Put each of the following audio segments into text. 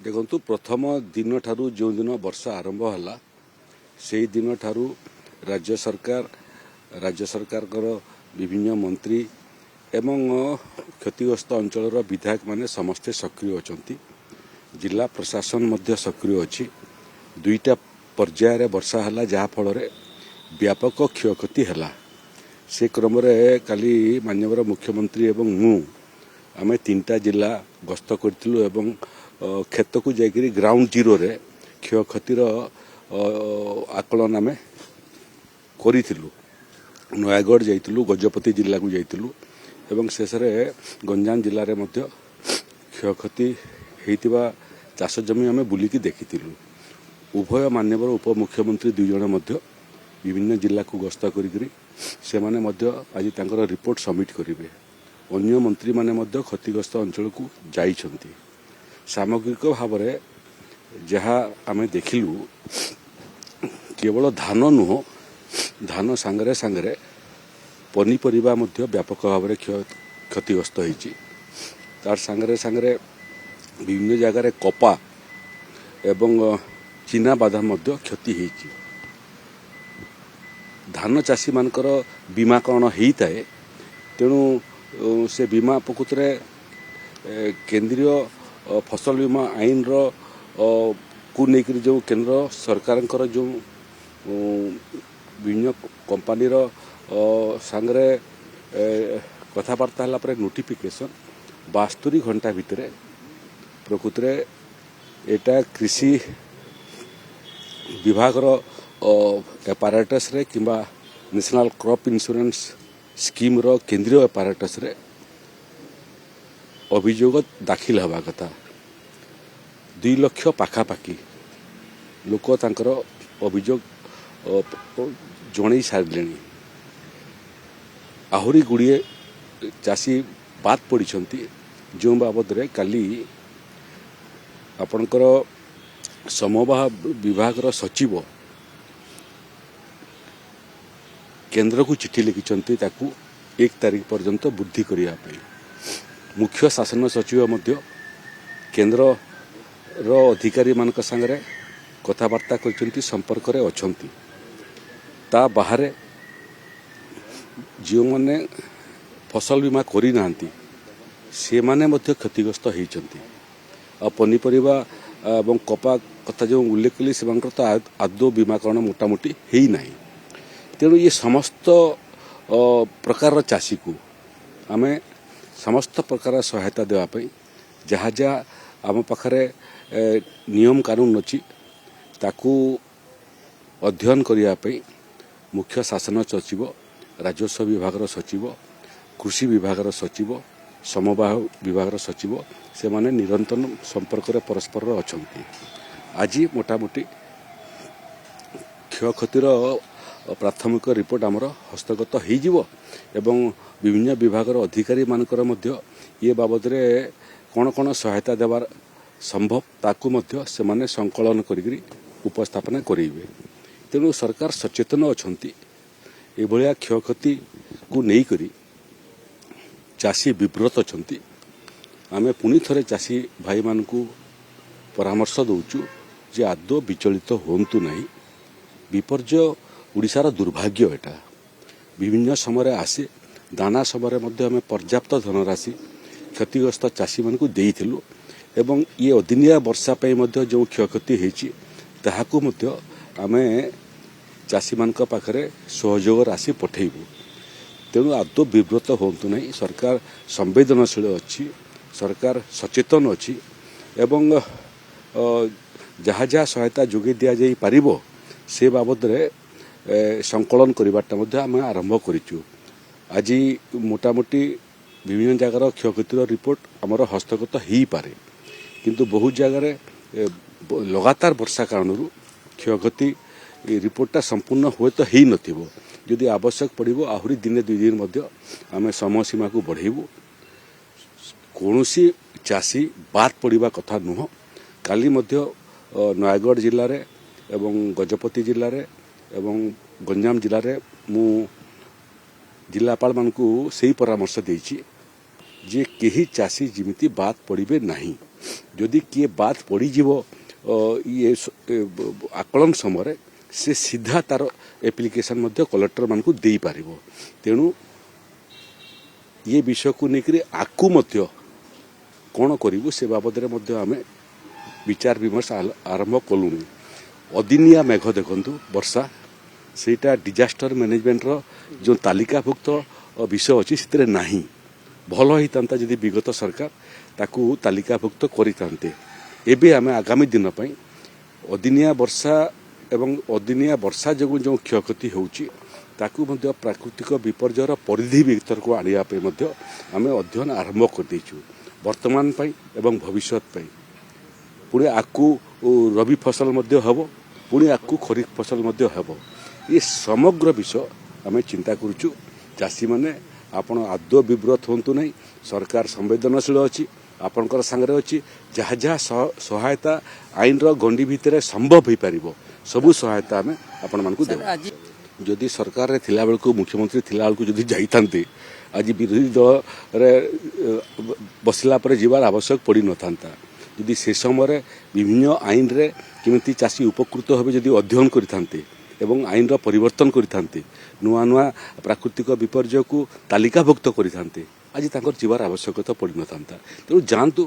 देखु प्रथम दिन ठारू जो दिन वर्षा आरंभ है से दिन ठारू राज्य सरकार विभिन्न मंत्री एवं क्षतिग्रस्त अंचल विधायक माने समस्ते सक्रिय अच्छा जिला प्रशासन मध्य सक्रिय अच्छी दुईटा पर्यायर वर्षा है जहाँफल व्यापक क्षयक्षति है से क्रम काली माननीय मुख्यमंत्री एवं मु आमे 3टा जिला गस्त करूँ क्षेत्र को जाकरी ग्राउंड जीरो रे क्षयक्षतिर आकलन आम करूँ नयागढ़ जाइलु गजपति जिला को जाइलु एवं शेष गंजाम जिले में क्षयक्षति होता चाष जमी आम बुलिकी देखीलु उभय माननीय उपमुख्यमंत्री दुई जन विभिन्न जिला को गस्त करी आज तांकर रिपोर्ट सबमिट करेंगे अन्य मंत्री माने क्षतिग्रस्त अंचल को जाइछंती सामग्रिक भाव में जहाँ आम देखिलु केवल धान नुह धान सांगरे सांगरे पनीपरिबा मध्य व्यापक भाव में क्षतिग्रस्त होइछि तार सांगरे सांगरे विभिन्न जगार कपा एवं चीना बादाम मध्य क्षति होइछि धान चाषी मानकर बीमाकरण होता है तेणु से बीमा प्रकृत केंद्रीय फसल बीमा आईन को लेकर जो केंद्र सरकार जो विभिन्न कंपानी सांगरे कथबार्ता है नोटिफिकेशन 72 घंटा भितर प्रकृत एटा कृषि विभाग एपारेटस रे किंबा नेशनल क्रॉप इंश्योरेंस स्कीम रो केंद्रीय एपारेटस रे अभियोग दाखिल हवा कथा 2 लाख पाखापाखि लोक तांकर अभियोग जणई सारे आहुरी गुड़िए चाषी बात पड़ी जो बाबद रे काली आपणकर समवाह विभाग सचिव केंद्र को चिठी लिखिं 1 तारीख पर्यंत वृद्धि करने मुख्य शासन सचिव मध्य केंद्र रो अधिकारी मान संगे कथबार्ता कर संपर्क रे अछंती ता बाहर जो मैंने फसल बीमा करी नांती से माने मध्य क्षतिग्रस्त होइछंती आ पनीपरिबा एवं कपा कथा जो उल्लेख कली से तो आदौ बीमाकरण मोटामोटी है ना तेणु ये समस्त प्रकार चाषी को आम समस्त प्रकार सहायता देवाई जहाँ जहाँ आम पाखरे नियम कानून अच्छी ताकू अध्ययन करने मुख्य शासन सचिव राजस्व विभाग सचिव कृषि विभाग सचिव समवाह विभाग सचिव से माने निरंतर संपर्क में परस्पर अच्छा आज मोटामोटी क्षयक्षतिर प्राथमिक रिपोर्ट आमर हस्तगत हो विभिन्न विभाग अधिकारी मानकर मध्य ये बाबद रे कौन कौन सहायता देवार संभव ताकू मध्य से माने संकलन करी उपस्थापना करेंगे तेणु सरकार सचेतन अछंती एभलिया क्षयक्षति को नहीं करी चाषी विव्रत अछंती आमे पुणी थरे चाषी भाई मान को परामर्श दौचु जे आदौ विचलित होंतु नहीं विपर्य उड़ीसार दुर्भाग्य एटा विभिन्न समय आसे दाना समय आम पर्याप्त धनराशि क्षतिग्रस्त चाषी मान को देइथिलु एवं ये अदिनिया वर्षा जो क्षयक्षति होइछि ताहाकु मध्य आमे चाषी मान पाखरे सहयोग राशि पठेबू तेणु आदौ विव्रत होंतु नहीं सरकार संवेदनशील अच्छी सरकार सचेतन अच्छी एवं जहाँ जहाँ सहायता जोगे दि जाई पारिबो से बाबद रे संकलन करवाटा आम आरंभ करूँ आज मोटामोटी विभिन्न जगार क्षयक्षतिर रिपोर्ट आमर हस्तगत हो पारे किंतु बहुत जगार लगातार वर्षा कारण क्षयक्षति रिपोर्टा संपूर्ण हुए तो ही नथिबो जदि आवश्यक पड़ो आहरी दिने 2 दिन मध्य आम समय सीमा को बढ़ेबू कौनसी चाषी बात पड़ा कथा नुह काली मध्य नयागढ़ जिले में एवं गजपति जिले में एवं गंजाम जिले में मु जिलापाल मान को सही परामर्श देछि जे केही चाषी जिमिति बात पड़े नहीं जदि किए बात पड़ीजिव ये आकलन समय से सीधा तार एप्लिकेशन कलेक्टर मान को दे पार तेणु ये विषय को लेकर आकु कौन करूँ से बाबद आम विचार विमर्श आरंभ कलुनी अदिनिया मेघ देखु वर्षा सेटा डिजास्टर मैनेजमेंट जो तालिकाभुक्त विषय अच्छी से नहीं भल होता जदि विगत सरकार ताकू तालिकाभुक्त करते एबे आम आगामी दिन पर अदिनिया वर्षा एवं अदिनिया वर्षा जो जो क्षयक्षति होची ताकू प्राकृतिक विपर्ययर परिधि भीतर को आने आम अध्ययन आरंभ कर देचु वर्तमान एवं भविष्य पुणे आकू रबी फसल हम पुणे आकू खरीफ फसल हम ये समग्र विषय आम चिंता करुचु चाषी मैंने आपण आदौ विव्रत हूँ नहीं सरकार संवेदनशील अच्छी आपणकर सांगे अच्छी जहाँ जहाँ सहायता आईन गंडी भितर संभव हो पार सबू सहायता आम आपण मानक देव जदि सरकार रे थिला बेलू मुख्यमंत्री थिला बेलू जदि जाइथांते आज विरोधी दल रे बसला पर जीवार आवश्यक पड़ी न था जदि से समय विभिन्न आईन रे केमिति चाषी उपकृत होबे जदि अध्ययन करिथांते एवं आईन रो परिवर्तन करिथांते नुआ नुआ प्राकृतिक विपर्यय को तालिकाभुक्त करिथांते आज तांकर जीवार आवश्यकता पड़ी न था तेणु जानतु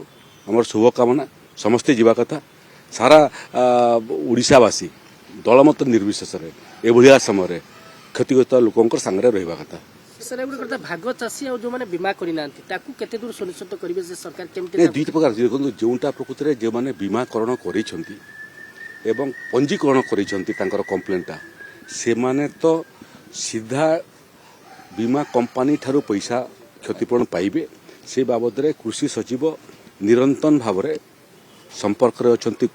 आमर शुभकामना समस्ते जीवा कथा सारा ओडिशावासी दलमत निर्विशेष एभलिया समय क्षतिग्रस्त लोकंकर सांगरे रहिबा कथा सर एगुटे कथा भाग चाषी और जो माने बीमा करि नांती ताकू केते दूर सुनिश्चित करिवे जे सरकार केमते नै दुई प्रकार देखो जोंटा प्रकृति रे जे माने बीमाकरण करिसंती एवं पंजीकरण करिसंती तांकर कंप्लेंटा से माने तो सीधा बीमा कंपनी ठारू पैसा क्षतिपूरण पाइबे से बाबद रे कृषि सचिव निरंतर भाव रे संपर्क रे अछंती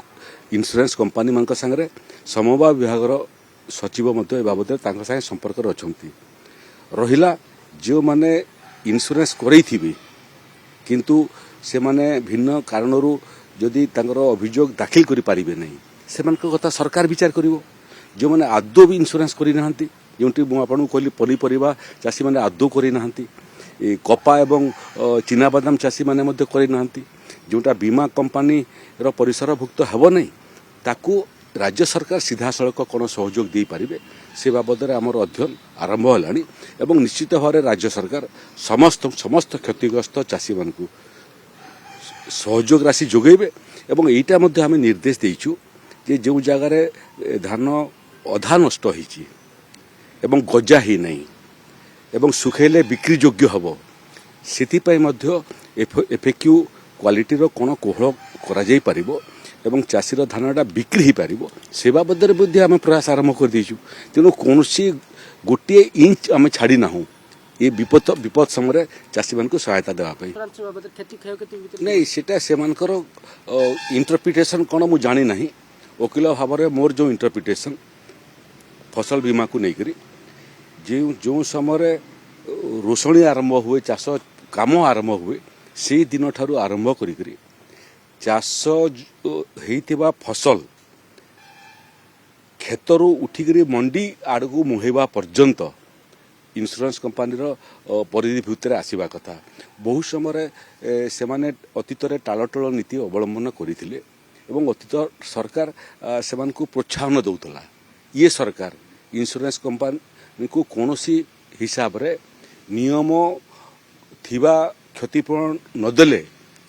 इंश्योरेंस कंपनी मान संगे समवाय विभाग सचिव बाबद संगे संपर्क अच्छा रहा जो मैंने इंश्योरेंस करई किंतु से माने भिन्न कारणरू जदि अभियोग दाखिल करि पारिबे नहीं से कथा सरकार विचार करिवो जो मैंने आदौ भी इंश्योरेंस करना जोटी मुझे कहली पनीपरिया चाषी मैंने आदौ करना कपा एवं चिनाबादाम चाषी मैंने करना जोटा बीमा कंपनी रो परिसरभुक्त हेब नहीं ताकू राज्य सरकार सीधा सड़क कौन सहयोग दे पारे से बाबद आमर अध्ययन आरंभ है एवं निश्चित भाव में राज्य सरकार समस्त क्षतिग्रस्त चाषी मान सहयोग राशि जोगेबे एवं एटा मध्य आम निर्देश देइछु जे जो जगार धान अधा नष्ट होइछि एवं गजा ही नहीं एवं सुखेले बिक्री योग्य हबो सेति मध्य एफएक्यू क्वालिटी रो कोन कोहल करा जाई परिबो एवं चाषीर धानटा बिक्री हो पार से बाबद आम प्रयास आरंभ कर दीचु तेणु कौन गोटे इंच आम छाड़ी ना ये विपद समय चाषी मान को सहायता देवाई नहीं सेटा से इंटरप्रिटेशन कौन मुझे जानी ना वकिल भाव में मोर जो इंटरप्रिटेशन फसल बीमा को लेकर जो समय रोषणी आरंभ हुए चाष काम आरंभ हुए से दिन ठारू आरंभ करी चाष होइतिबा फसल खेतरू उठिकरी मंडी आड़कू मुहेबा पर्यंत इंश्योरेंस कंपनी परिधि भितर आसवा कथा बहु समय से माने अतीत टालटल नीति अवलंबन करथिले एवं अतीत सरकार से प्रोत्साहन दउतला ये सरकार इंश्योरेंस कंपनी को कौनसी हिसाब रे नियम थिबा क्षतिपूरण नदेले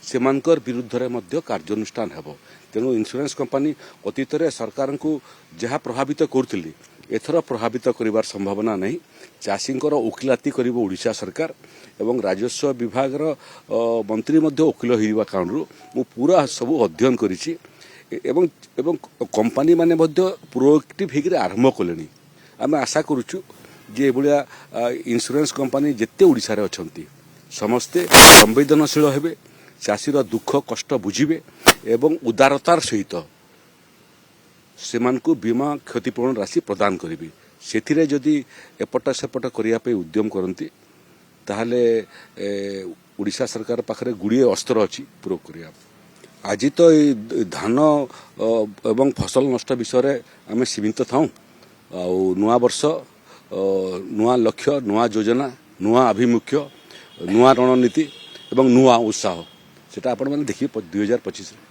सेमानकर विरुद्ध रे मध्य कार्यानुष्ठान हेबो तेणु इंश्योरेंस कंपनी अतीत सरकार को जहाँ प्रभावित करुली एथर प्रभावित करिवार संभावना नहीं चाषींकर वकिलाती करिबो ओडिशा सरकार एवं राजस्व विभाग मंत्री मध्य वकिल होइबा कारणरू मु पूरा सब अध्ययन करिछि एवं एवं कंपनी माने मध्य प्रोएक्टिव हेकरे आरंभ कलेनी आमे आशा करूछु जे भलिया इंश्योरेंस कंपनी जेते ओडिशा रे अछंती समस्ते संवेदनशील हेबे चाषीर दुख कष्ट बुझिबे एवं उदारतार सहित सेमानकु बीमा क्षतिपूरण राशि प्रदान करिबे सेथिरे जदि एपट सेपट करिया पे उद्यम करंती ताहले ओडिशा सरकार पाखरे गुड़िए अस्त्र अछि प्रूव करिया आज तो धान एवं फसल नष्ट विषय आम सीमित थाऊ नुआ वर्ष नुआ लक्ष्य नुआ योजना नुआ आभिमुख्य नुआ रणनीति एवं नुआ उत्साह ସେଟା ଆପଣମାନେ ଦେଖିବେ 2025ରେ।